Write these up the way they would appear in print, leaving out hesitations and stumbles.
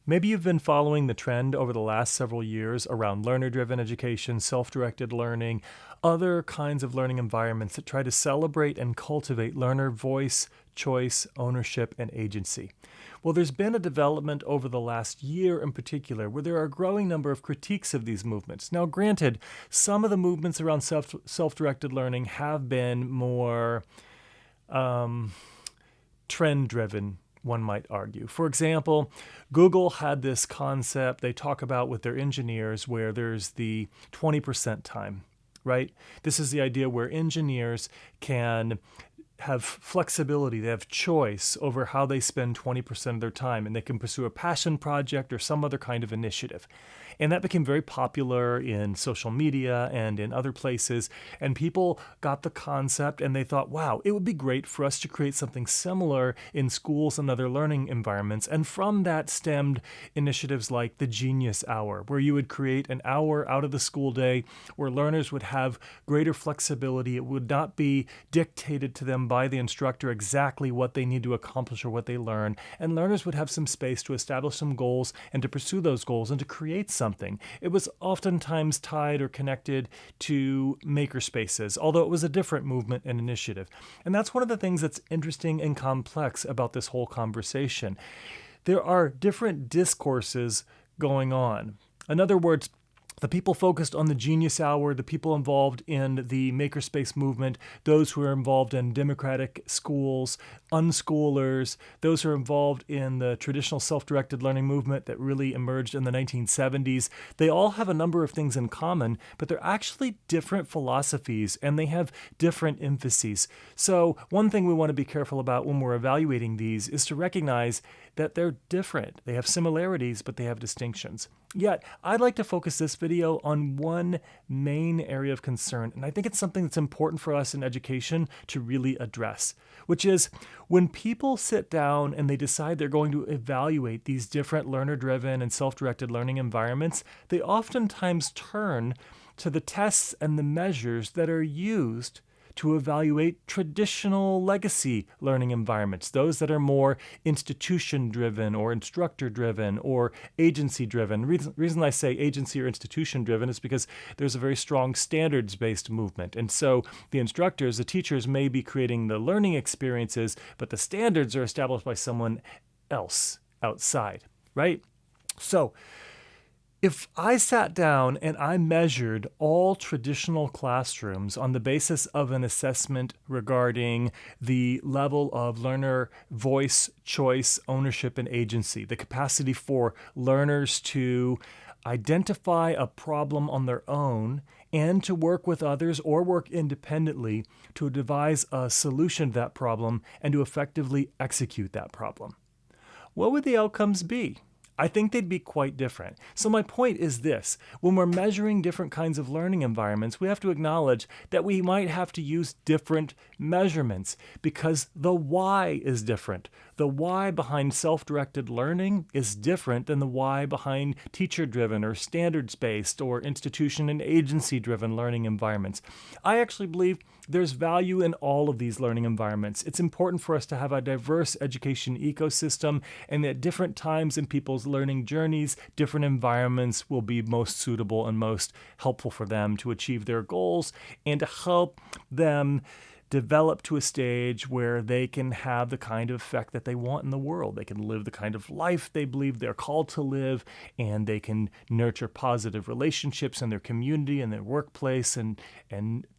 Maybe you've been following the trend over the last several years around learner-driven education, self-directed learning, other kinds of learning environments that try to celebrate and cultivate learner voice, choice, ownership, and agency. Well, there's been a development over the last year in particular where there are a growing number of critiques of these movements. Now, granted, some of the movements around self-directed learning have been more trend-driven, one might argue. For example, Google had this concept they talk about with their engineers where there's the 20% time, right? This is the idea where engineers can have flexibility, they have choice over how they spend 20% of their time, and they can pursue a passion project or some other kind of initiative. And that became very popular in social media and in other places, and people got the concept and they thought, wow, it would be great for us to create something similar in schools and other learning environments. And from that stemmed initiatives like the Genius Hour, where you would create an hour out of the school day where learners would have greater flexibility. It would not be dictated to them by the instructor exactly what they need to accomplish or what they learn, and learners would have some space to establish some goals and to pursue those goals and to create something. It was oftentimes tied or connected to makerspaces, although it was a different movement and initiative. And that's one of the things that's interesting and complex about this whole conversation. There are different discourses going on. In other words, the people focused on the Genius Hour, the people involved in the makerspace movement, those who are involved in democratic schools, unschoolers, those who are involved in the traditional self-directed learning movement that really emerged in the 1970s, they all have a number of things in common, but they're actually different philosophies and they have different emphases. So one thing we want to be careful about when we're evaluating these is to recognize that they're different. They have similarities, but they have distinctions. Yet, I'd like to focus this video on one main area of concern, and I think it's something that's important for us in education to really address, which is when people sit down and they decide they're going to evaluate these different learner-driven and self-directed learning environments, they oftentimes turn to the tests and the measures that are used to evaluate traditional legacy learning environments, those that are more institution-driven or instructor-driven or agency-driven. The reason I say agency or institution-driven is because there's a very strong standards-based movement. And so the instructors, the teachers may be creating the learning experiences, but the standards are established by someone else outside, right? So if I sat down and I measured all traditional classrooms on the basis of an assessment regarding the level of learner voice, choice, ownership, and agency, the capacity for learners to identify a problem on their own and to work with others or work independently to devise a solution to that problem and to effectively execute that problem, what would the outcomes be? I think they'd be quite different. So my point is this: when we're measuring different kinds of learning environments, we have to acknowledge that we might have to use different measurements because the why is different. The why behind self-directed learning is different than the why behind teacher-driven or standards-based or institution and agency-driven learning environments. I actually believe there's value in all of these learning environments. It's important for us to have a diverse education ecosystem, and at different times in people's learning journeys, different environments will be most suitable and most helpful for them to achieve their goals and to help them develop to a stage where they can have the kind of effect that they want in the world. They can live the kind of life they believe they're called to live, and they can nurture positive relationships in their community and their workplace and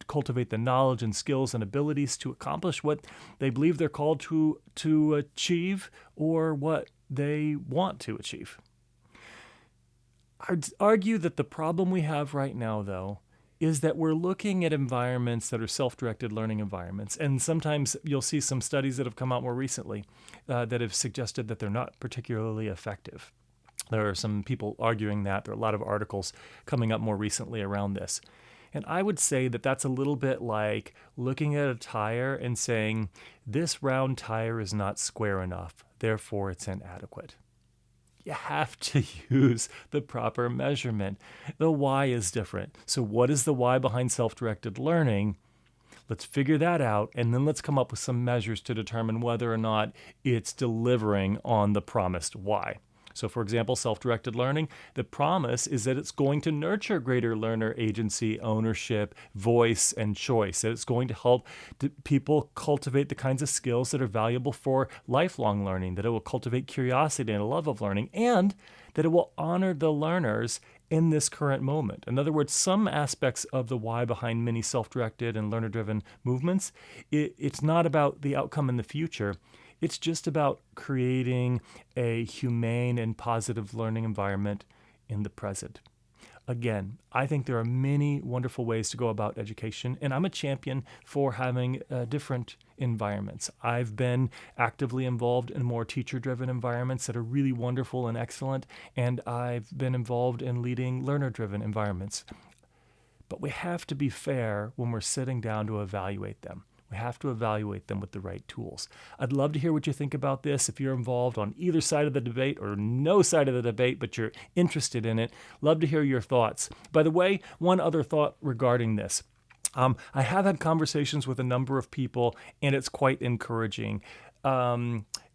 cultivate the knowledge and skills and abilities to accomplish what they believe they're called to achieve or what they want to achieve. I'd argue that the problem we have right now, though, is that we're looking at environments that are self-directed learning environments. And sometimes you'll see some studies that have come out more recently that have suggested that they're not particularly effective. There are some people arguing that. There are a lot of articles coming up more recently around this. And I would say that that's a little bit like looking at a tire and saying, this round tire is not square enough, therefore it's inadequate. You have to use the proper measurement. The why is different. So what is the why behind self-directed learning? Let's figure that out, and then let's come up with some measures to determine whether or not it's delivering on the promised why. So for example, self-directed learning, the promise is that it's going to nurture greater learner agency, ownership, voice, and choice. That it's going to help people cultivate the kinds of skills that are valuable for lifelong learning, that it will cultivate curiosity and a love of learning, and that it will honor the learners in this current moment. In other words, some aspects of the why behind many self-directed and learner-driven movements, it's not about the outcome in the future. It's just about creating a humane and positive learning environment in the present. Again, I think there are many wonderful ways to go about education, and I'm a champion for having different environments. I've been actively involved in more teacher-driven environments that are really wonderful and excellent, and I've been involved in leading learner-driven environments. But we have to be fair when we're sitting down to evaluate them. We have to evaluate them with the right tools. I'd love to hear what you think about this. If you're involved on either side of the debate or no side of the debate, but you're interested in it, love to hear your thoughts. By the way, one other thought regarding this. I have had conversations with a number of people, and it's quite encouraging.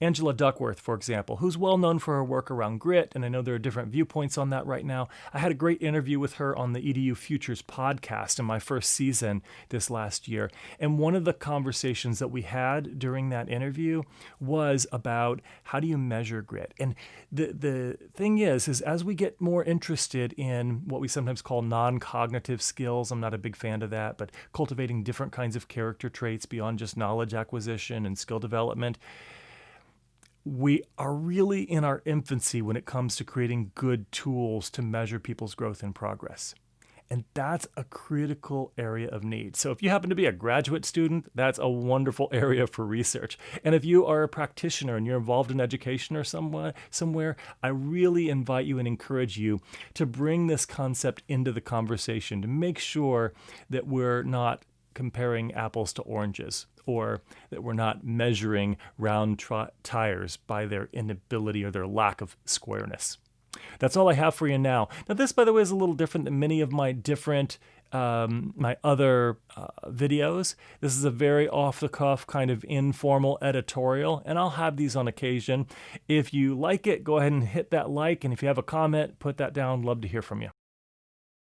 Angela Duckworth, for example, who's well known for her work around grit, and I know there are different viewpoints on that right now. I had a great interview with her on the EDU Futures podcast in my first season this last year, and one of the conversations that we had during that interview was about how do you measure grit. And the thing is as we get more interested in what we sometimes call non-cognitive skills, I'm not a big fan of that, but cultivating different kinds of character traits beyond just knowledge acquisition and skill development, we are really in our infancy when it comes to creating good tools to measure people's growth and progress. And that's a critical area of need. So if you happen to be a graduate student, that's a wonderful area for research. And if you are a practitioner and you're involved in education or somewhere, I really invite you and encourage you to bring this concept into the conversation to make sure that we're not comparing apples to oranges, or that we're not measuring round tires by their inability or their lack of squareness. That's all I have for you now. Now, this, by the way, is a little different than many of my my other videos. This is a very off-the-cuff kind of informal editorial, and I'll have these on occasion. If you like it, go ahead and hit that like, and if you have a comment, put that down. Love to hear from you.